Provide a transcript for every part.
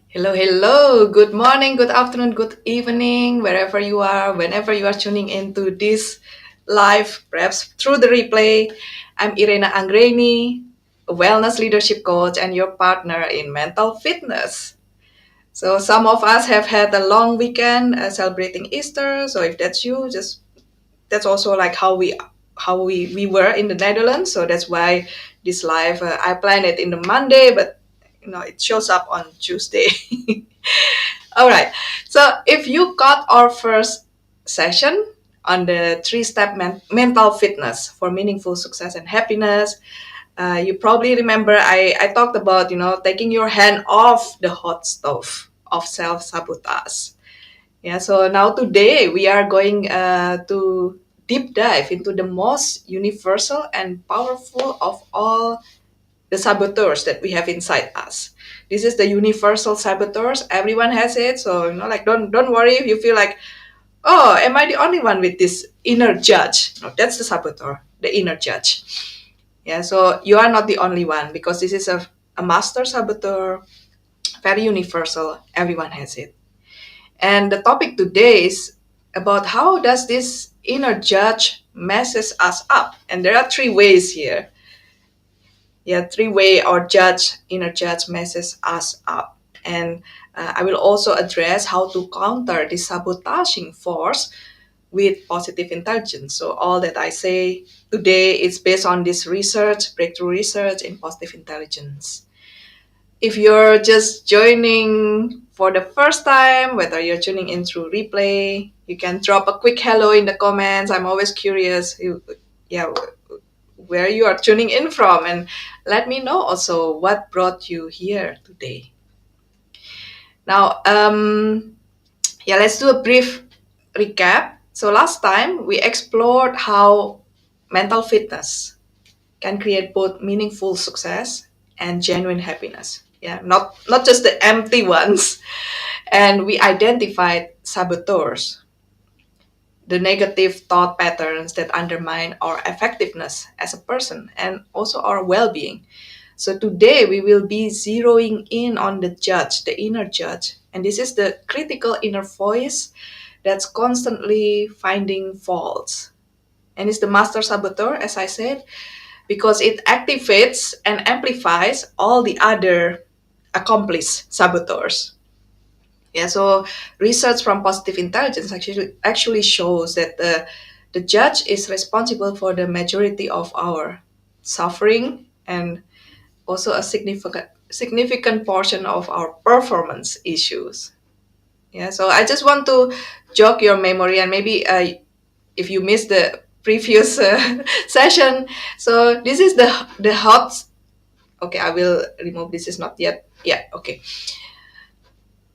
Hello, hello. Good morning, good afternoon, good evening, wherever you are, whenever you are tuning into this live, perhaps through the replay. I'm Irena Anggreni, a wellness leadership coach and your partner in mental fitness. So some of us have had a long weekend celebrating Easter. So if that's you, just that's also like how we were in the Netherlands. So that's why this live I planned it in the Monday, but it shows up on Tuesday. All right. So if you caught our first session on the three-step mental fitness for meaningful success and happiness, you probably remember I talked about taking your hand off the hot stove of self-sabotage. Yeah. So now today we are going to deep dive into the most universal and powerful of all the saboteurs that we have inside us. This is the universal saboteurs. Everyone has it. So like don't worry if you feel like, oh, am I the only one with this inner judge? No, that's the saboteur, the inner judge. Yeah. So you are not the only one because this is a master saboteur, very universal. Everyone has it. And the topic today is about how does this inner judge messes us up. And there are three ways here. Yeah, three-way or judge inner judge messes us up. And I will also address how to counter this sabotaging force with positive intelligence. So all that I say today is based on this research, breakthrough research in positive intelligence. If you're just joining for the first time, whether you're tuning in through replay, you can drop a quick hello in the comments. I'm always curious, yeah, where you are tuning in from, and let me know also what brought you here today. Now, yeah, let's do a brief recap. So last time we explored how mental fitness can create both meaningful success and genuine happiness. Yeah, not just the empty ones. And we identified saboteurs, the negative thought patterns that undermine our effectiveness as a person and also our well-being. So today we will be zeroing in on the judge, the inner judge. And this is the critical inner voice that's constantly finding faults. And it's the master saboteur, as I said, because it activates and amplifies all the other accomplished saboteurs. Yeah, so research from positive intelligence actually shows that the judge is responsible for the majority of our suffering and also a significant portion of our performance issues. Yeah, so I just want to jog your memory, and maybe if you missed the previous session, so this is the hot. Okay, I will remove this. Is not yet. Yeah. Okay.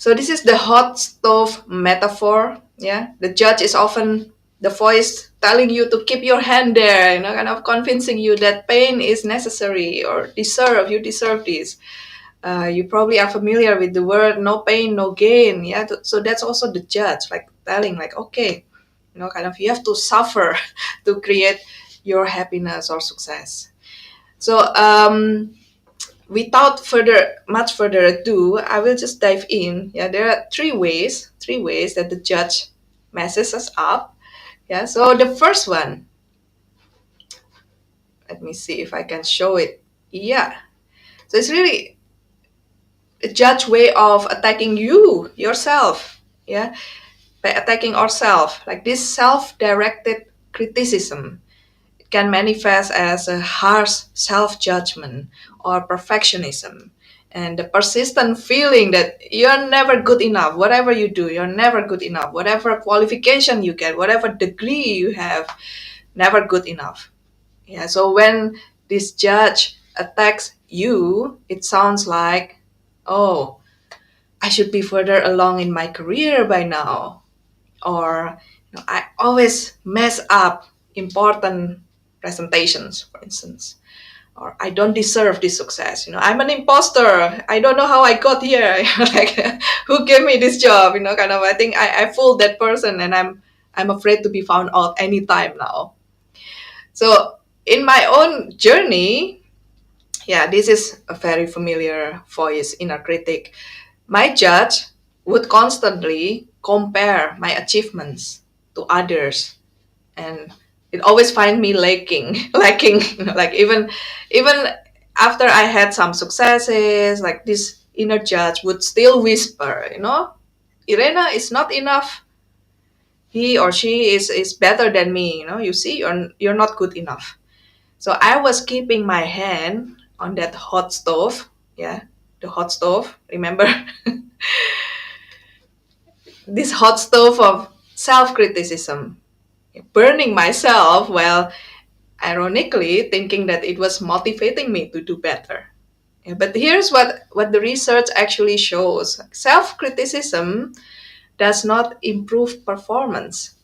So this is the hot stove metaphor. Yeah, the judge is often the voice telling you to keep your hand there, kind of convincing you that pain is necessary or you deserve this. You probably are familiar with the word no pain, no gain. Yeah, so that's also the judge, like telling, like, okay, kind of you have to suffer to create your happiness or success. So without much further ado, I will just dive in. Yeah, there are three ways that the judge messes us up. Yeah, so the first one, let me see if I can show it. Yeah, so it's really a judge way of attacking you yourself. Yeah, by attacking ourselves, like this self-directed criticism can manifest as a harsh self-judgment or perfectionism, and the persistent feeling that you're never good enough. Whatever you do, you're never good enough. Whatever qualification you get, whatever degree you have, never good enough. Yeah, so when this judge attacks you, it sounds like, oh, I should be further along in my career by now, or I always mess up important presentations, for instance, or I don't deserve this success. I'm an imposter. I don't know how I got here. Like, who gave me this job? Kind of. I think I fooled that person, and I'm afraid to be found out anytime now. So in my own journey, yeah, this is a very familiar voice, inner critic, My judge would constantly compare my achievements to others, and it always find me lacking, lacking. Like even after I had some successes, like this inner judge would still whisper, Irena is not enough. He or she is better than me. You see, you're not good enough. So I was keeping my hand on that hot stove. Yeah, the hot stove. Remember this hot stove of self-criticism, burning myself while ironically thinking that it was motivating me to do better. Yeah, but here's what the research actually shows. Self-criticism does not improve performance.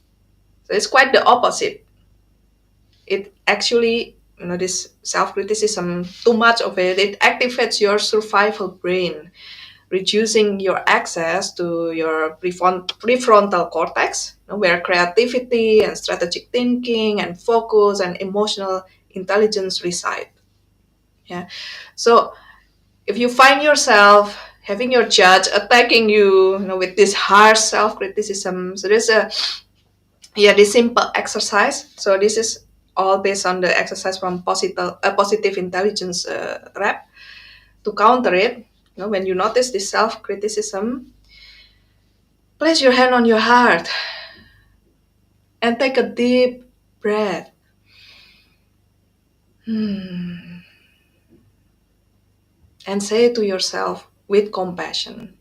So it's quite the opposite. It actually, this self-criticism, too much of it, it activates your survival brain, reducing your access to your prefrontal cortex, where creativity and strategic thinking and focus and emotional intelligence reside. Yeah. So if you find yourself having your judge attacking you, with this harsh self-criticism, so there's this simple exercise. So this is all based on the exercise from positive intelligence rep. To counter it, when you notice this self-criticism, place your hand on your heart and take a deep breath. And say to yourself with compassion,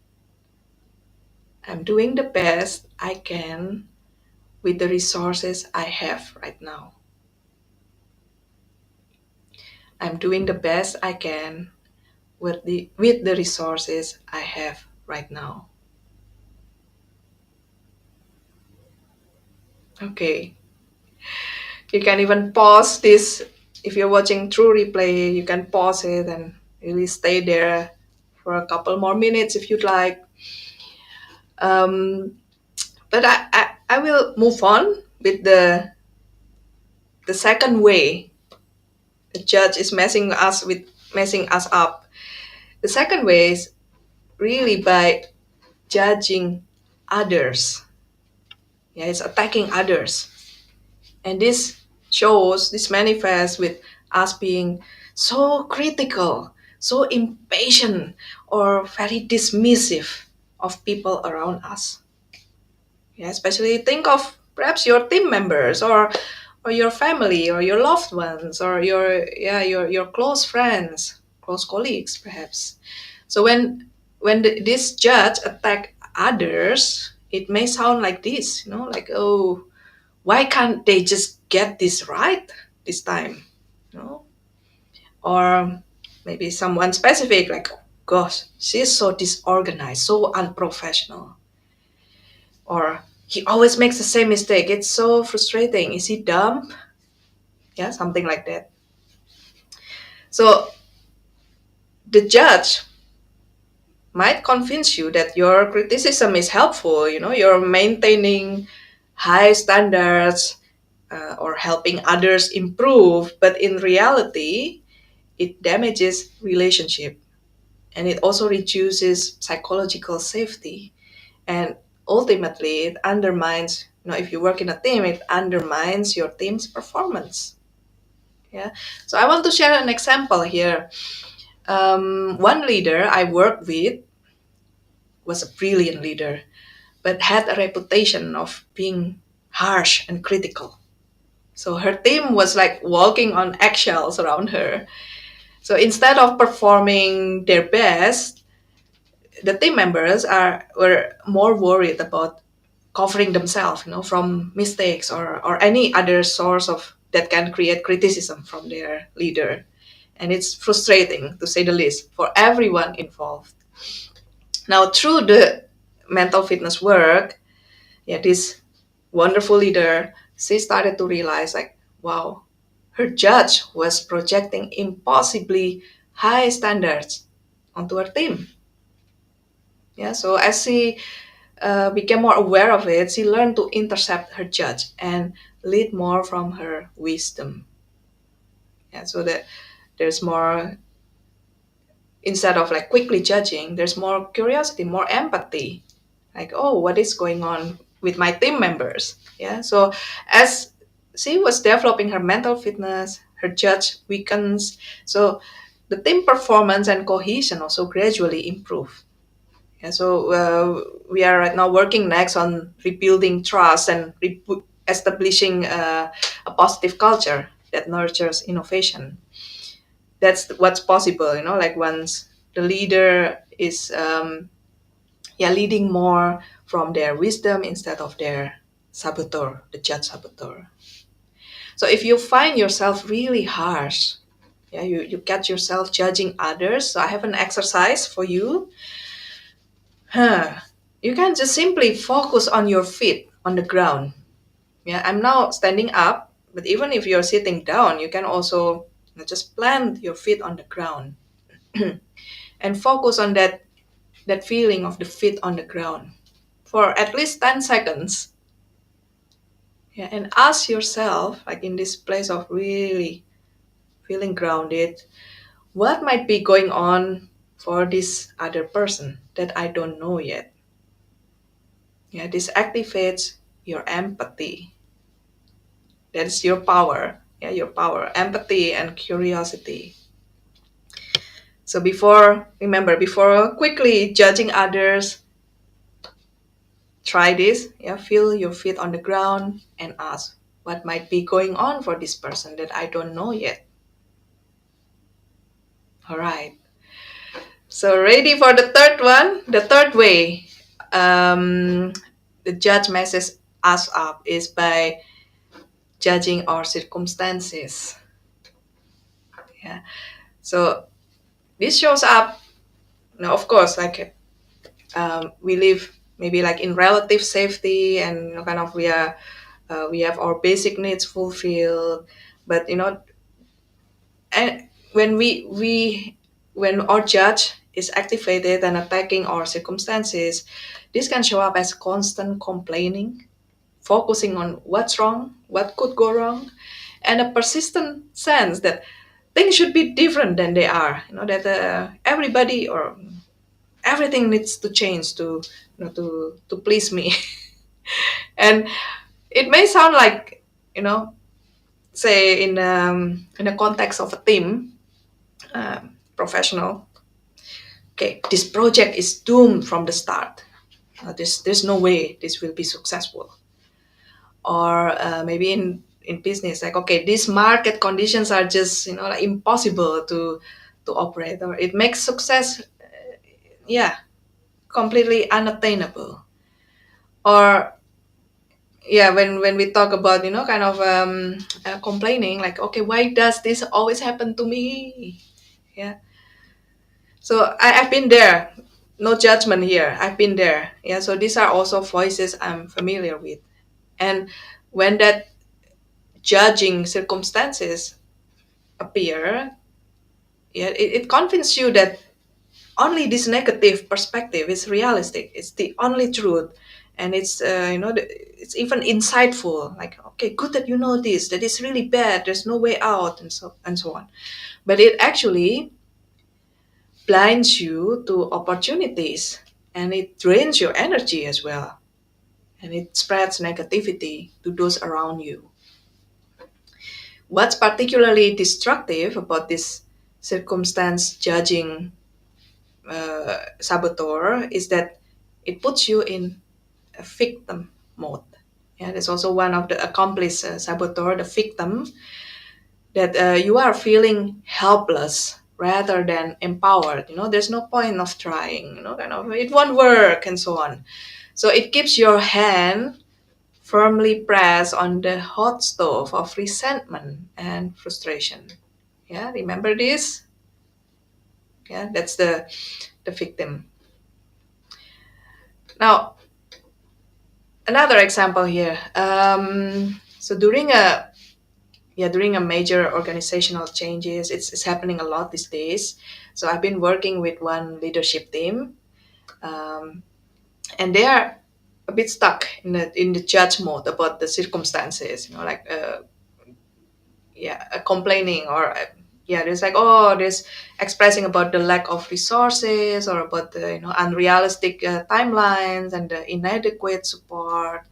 I'm doing the best I can with the resources I have right now. I'm doing the best I can with the resources I have right now. Okay. You can even pause this. If you're watching through replay, you can pause it and really stay there for a couple more minutes if you'd like. Um, but I will move on with the second way the judge is messing us up. The second way is really by judging others. Yeah, it's attacking others. And this manifests with us being so critical, so impatient, or very dismissive of people around us. Yeah, especially think of perhaps your team members or your family or your loved ones or your close friends, close colleagues perhaps. So when this judge attack others, it may sound like this, like, oh, why can't they just get this right this time, you know or maybe someone specific, like, gosh, she's so disorganized, so unprofessional, or he always makes the same mistake, it's so frustrating, is he dumb? Yeah, something like that. So the judge might convince you that your criticism is helpful, you're maintaining high standards, or helping others improve, but in reality it damages relationship, and it also reduces psychological safety, and ultimately it undermines, if you work in a team, it undermines your team's performance. Yeah. So I want to share an example here. One leader I worked with was a brilliant leader, but had a reputation of being harsh and critical. So her team was like walking on eggshells around her. So instead of performing their best, the team members were more worried about covering themselves, from mistakes or any other source of that can create criticism from their leader. And it's frustrating, to say the least, for everyone involved. Now, through the mental fitness work, yeah, this wonderful leader, she started to realize, like, wow, her judge was projecting impossibly high standards onto her team. Yeah, so as she became more aware of it, she learned to intercept her judge and lead more from her wisdom. Yeah, so that there's more instead of like quickly judging, there's more curiosity, more empathy. Like, oh, what is going on with my team members? Yeah. So as she was developing her mental fitness, her judge weakens. So the team performance and cohesion also gradually improve. Yeah, so we are right now working next on rebuilding trust and establishing a positive culture that nurtures innovation. That's what's possible, like once the leader is leading more from their wisdom instead of their saboteur, the judge saboteur. So if you find yourself really harsh, you catch yourself judging others, so I have an exercise for you. You can just simply focus on your feet on the ground. Yeah, I'm now standing up, but even if you're sitting down, you can also just plant your feet on the ground and focus on that feeling of the feet on the ground for at least 10 seconds. Yeah, and ask yourself, like in this place of really feeling grounded, what might be going on for this other person that I don't know yet? Yeah, this activates your empathy. That's your power. Yeah, your power, empathy and curiosity. So before quickly judging others, try this. Yeah, feel your feet on the ground and ask what might be going on for this person that I don't know yet. All right. So ready for the third one? The third way um, the judge messes us up is by judging our circumstances. Yeah. So this shows up. Now, of course, like we live maybe like in relative safety, and kind of we have our basic needs fulfilled. But and when our judge is activated and attacking our circumstances, this can show up as constant complaining, focusing on what's wrong, what could go wrong, and a persistent sense that things should be different than they are. That everybody or everything needs to change to please me. And it may sound like, say in a context of a team, professional. Okay, this project is doomed from the start. There's no way this will be successful. Or maybe in business, like, okay, these market conditions are just like impossible to operate, or it makes success, yeah, completely unattainable. Or yeah, when we talk about kind of complaining, like, okay, why does this always happen to me? Yeah. So I've been there. No judgment here. I've been there. Yeah. So these are also voices I'm familiar with. And when that judging circumstances appear, yeah, it convinces you that only this negative perspective is realistic. It's the only truth, and it's it's even insightful. Like, okay, good that you know this. That is really bad. There's no way out, and so on. But it actually blinds you to opportunities, and it drains your energy as well, and it spreads negativity to those around you. What's particularly destructive about this circumstance judging saboteur is that it puts you in a victim mode. Yeah, that's also one of the accomplished saboteur, the victim, that you are feeling helpless rather than empowered. There's no point of trying. Kind of it won't work and so on. So it keeps your hand firmly pressed on the hot stove of resentment and frustration. Yeah, remember this? Yeah, that's the victim. Now, another example here. So during a major organizational changes, it's happening a lot these days. So I've been working with one leadership team, um, and they are a bit stuck in the judge mode about the circumstances. Like complaining or Yeah, there's like, oh, there's expressing about the lack of resources or about the unrealistic timelines and the inadequate support.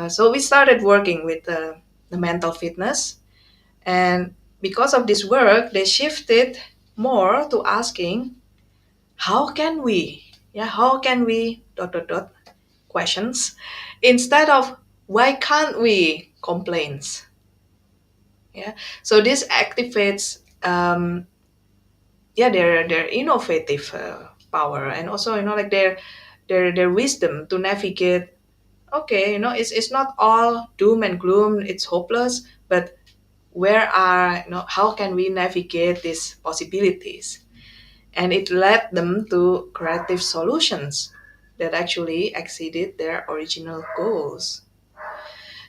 So we started working with the mental fitness, and because of this work, they shifted more to asking, how can we? Yeah, how can we? Dot dot dot questions instead of why can't we complaints. Yeah, so this activates yeah their innovative power, and also like their wisdom to navigate. Okay, it's not all doom and gloom, it's hopeless, but where are how can we navigate these possibilities? And it led them to creative solutions that actually exceeded their original goals.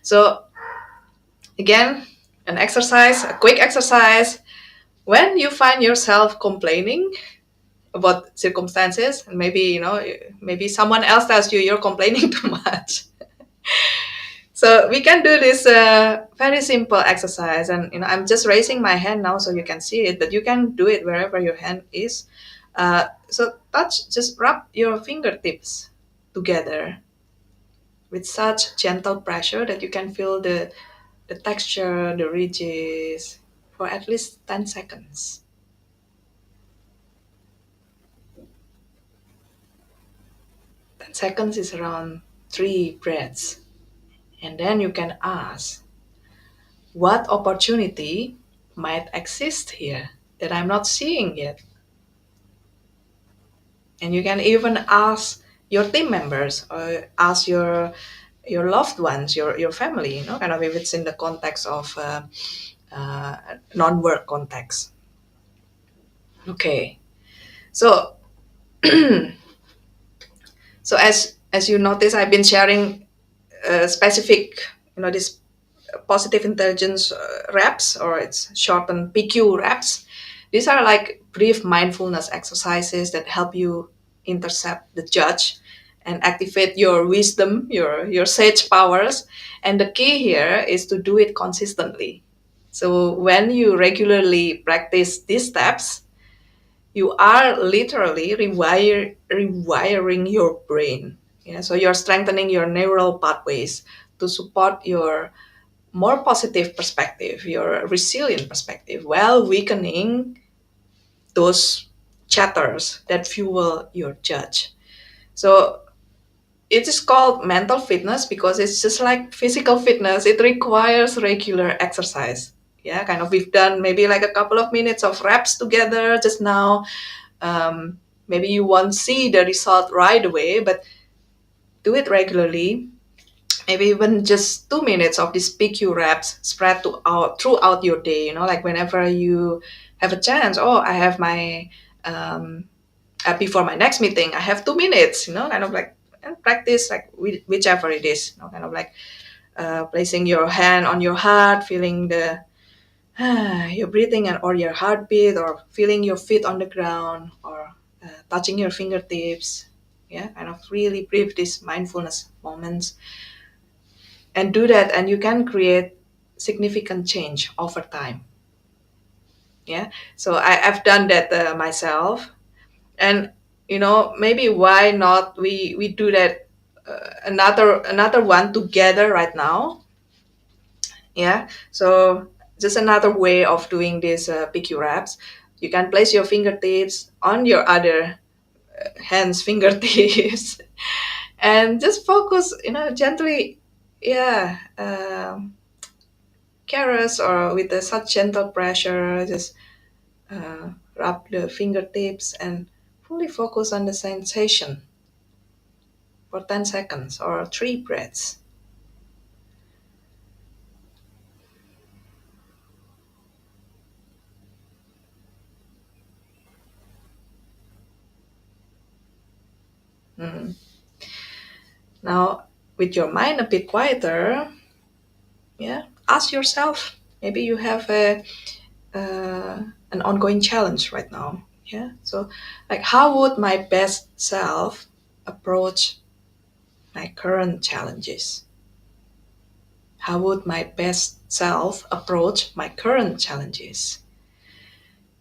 So again, a quick exercise. When you find yourself complaining about circumstances, and maybe maybe someone else tells you you're complaining too much, so we can do this very simple exercise. And I'm just raising my hand now so you can see it, but you can do it wherever your hand is. So just rub your fingertips together with such gentle pressure that you can feel the texture, the ridges, for at least 10 seconds. 10 seconds is around 3 breaths. And then you can ask, what opportunity might exist here that I'm not seeing yet? And you can even ask your team members or ask your loved ones, your family, kind of if it's in the context of non-work context. Okay, so so as you notice, I've been sharing specific, this positive intelligence reps, or it's shortened PQ reps. These are like brief mindfulness exercises that help you intercept the judge and activate your wisdom, your sage powers. And the key here is to do it consistently. So when you regularly practice these steps, you are literally rewiring your brain. Yeah, so you're strengthening your neural pathways to support your more positive perspective, your resilient perspective, while weakening those chatters that fuel your judge. So it is called mental fitness because it's just like physical fitness. It requires regular exercise. Yeah, kind of we've done maybe like a couple of minutes of reps together just now. Maybe you won't see the result right away, but do it regularly. Maybe even just 2 minutes of these PQ reps spread to out throughout your day. Like whenever you have a chance. Oh, I have my before my next meeting, I have 2 minutes. Kind of like, and practice like whichever it is. Kind of like placing your hand on your heart, feeling the your breathing and or your heartbeat, or feeling your feet on the ground, or touching your fingertips. Yeah, kind of really brief these mindfulness moments and do that, and you can create significant change over time. Yeah, so I've done that myself. And maybe why not we do that another one together right now. Yeah, so just another way of doing this PQ reps. You can place your fingertips on your other hands fingertips and just focus, gently. Yeah, caress or with such gentle pressure, just rub the fingertips and fully focus on the sensation for 10 seconds or 3 breaths. Mm. Now, with your mind a bit quieter, yeah, ask yourself. Maybe you have an ongoing challenge right now. Yeah, so like, how would my best self approach my current challenges? How would my best self approach my current challenges?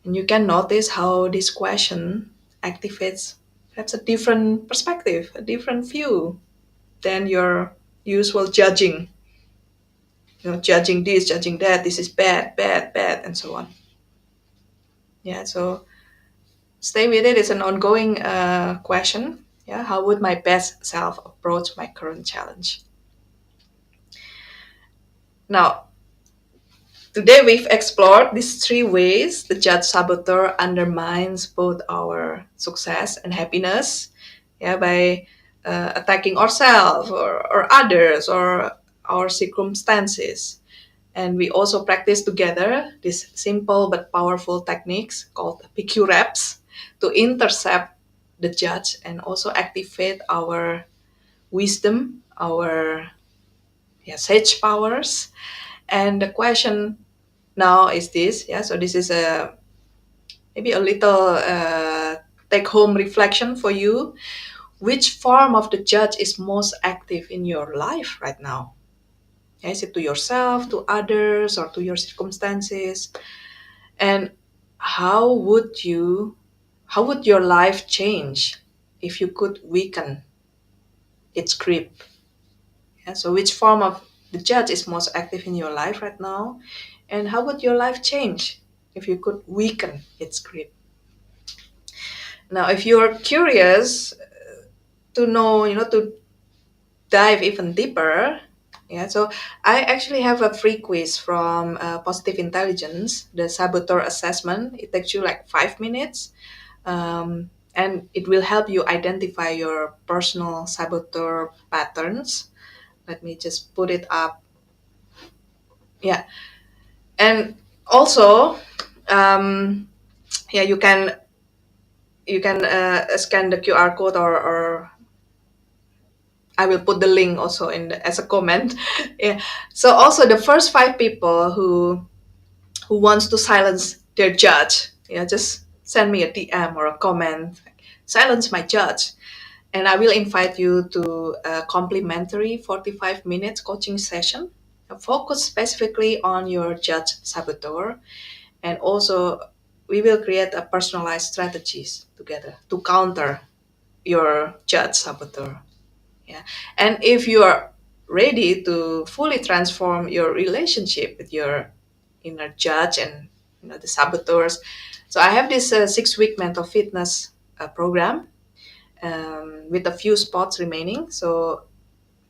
And you can notice how this question activates perhaps a different perspective, a different view than your usual judging. Judging this, judging that, this is bad, bad, bad, and so on. Yeah, so stay with it. It's an ongoing question. Yeah, how would my best self approach my current challenge? Now, today we've explored these three ways the judge saboteur undermines both our success and happiness, yeah, by attacking ourselves or others or our circumstances. And we also practice together these simple but powerful techniques called PQ reps to intercept the judge and also activate our wisdom, our, yeah, sage powers. And the question now is this, yeah, so this is a maybe a little take home reflection for you. Which form of the judge is most active in your life right now? Yeah, is it to yourself, to others, or to your circumstances? And how would your life change if you could weaken its grip? Yeah, so which form of the judge is most active in your life right now? And how would your life change if you could weaken its grip? Now, if you're curious to know, to dive even deeper, yeah, so I actually have a free quiz from Positive Intelligence, the saboteur assessment. It takes you like 5 minutes, and it will help you identify your personal saboteur patterns. Let me just put it up. Yeah, and also, yeah, you can scan the QR code, or I will put the link also as a comment. Yeah. So also the first five people who wants to silence their judge, yeah, just send me a DM or a comment. Silence my judge, and I will invite you to a complimentary 45 minutes coaching session. Focus specifically on your judge saboteur, and also we will create a personalized strategies together to counter your judge saboteur. Yeah. And if you are ready to fully transform your relationship with your inner judge and the saboteurs, so I have this 6 week mental fitness program with a few spots remaining. So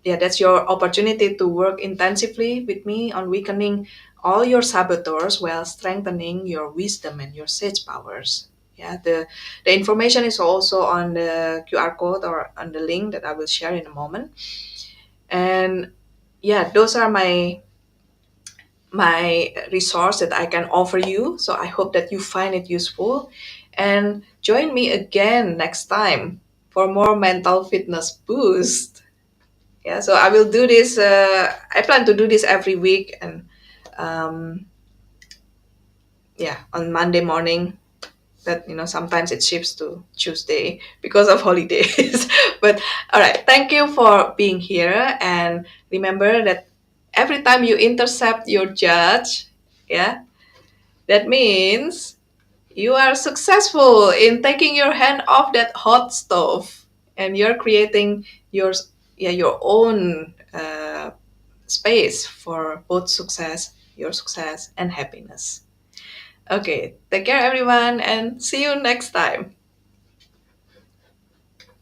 yeah, that's your opportunity to work intensively with me on weakening all your saboteurs while strengthening your wisdom and your sage powers. Yeah, the information is also on the QR code or on the link that I will share in a moment. And yeah, those are my resource that I can offer you. So I hope that you find it useful, and join me again next time for more mental fitness boost. Yeah, so I will do this. I plan to do this every week, and um, yeah, on Monday morning. But sometimes it shifts to Tuesday because of holidays. But all right, thank you for being here, and remember that every time you intercept your judge, yeah, that means you are successful in taking your hand off that hot stove, and you're creating your own space for both your success and happiness. Okay, take care everyone, and see you next time.